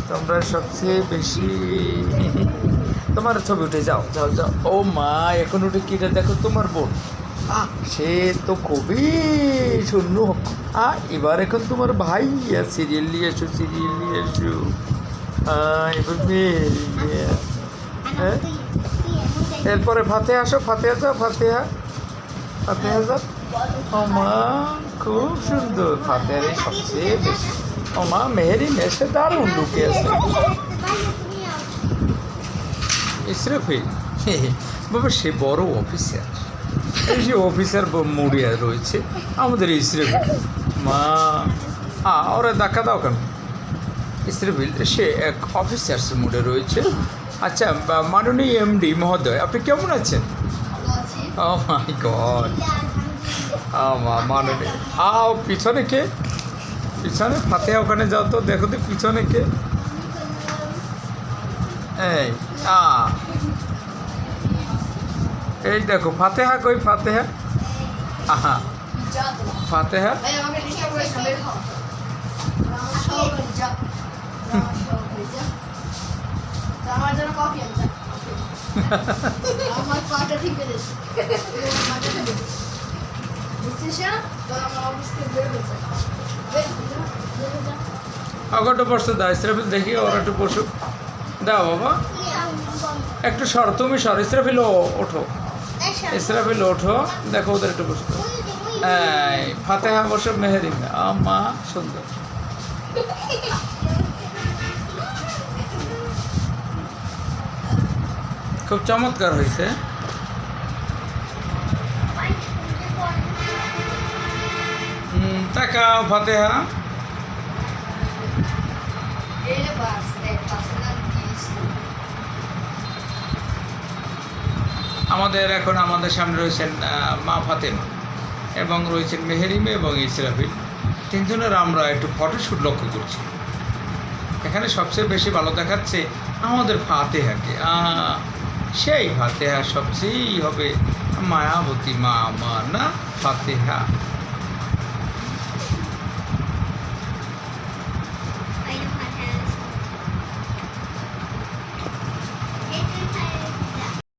তোমরা সবচেয়ে বেশি তোমার ছবি উঠে যাও যাও যাও। ও মা, এখন উঠে কিটা দেখো তোমার বোন। সে তো খুবই শূন্য। এবার এখন তোমার ভাই সিরিয়াল নিয়ে এসো, সিরিয়াল নিয়ে এসো। এবার মেয়ে। হ্যাঁ, এরপরে ফাতে আসো, ফাতেহা যাও, ফাতেহা ফাতেহা যাও। ও মা, খুব সুন্দর। ফাতেহার এই সবচেয়ে বেশি। ও মা, মেহেরিন এসে দারুণ লুকে আছে। ইসরাফিল বাবা, সে বড় অফিসার। এই যে অফিসার মরিয়া রয়েছে আমাদের ইসরাফিল। মা, ওরা দেখা দাও কেন? ইসরাফিল সে এক অফিসার্স মোডে রয়েছে। আচ্ছা, মাননীয় এমডি মহোদয়, আপনি কেমন আছেন? ও মাই গড, মাননীয়। পিছনে কে? পিছনে ফাতেহা, ওখানে যাও তো, দেখো তো পিছনে কে। এই দেখো ফাতেহা, কই ফাতেহা? ফাতেহা অগটো পড়ছো দা। ইসরাফিল দেখি ওরা একটু পশু দাও বাবা, একটু সর, তুমি সর। ইসরাফিল ওঠো, ইসরাফিল ওঠো, দেখো ওদের একটু বসতো। ফাতেহা বসো, মেহেরিন। মা সুন্দর। খুব চমৎকার হয়েছে। তাকাও ফাতেহা। এখন আমাদের সামনে রয়েছেন মা ফাতেমা এবং রয়েছেন মেহেরিমে এবং ইসরাফিল। তিনজনের আমরা একটু ফটোশ্যুট লক্ষ্য করছি। এখানে সবচেয়ে বেশি ভালো দেখাচ্ছে আমাদের ফাতেহাকে। সেই ফাতেহা সবচেয়েই হবে মায়াবতী মা আমার, না ফাতেহা।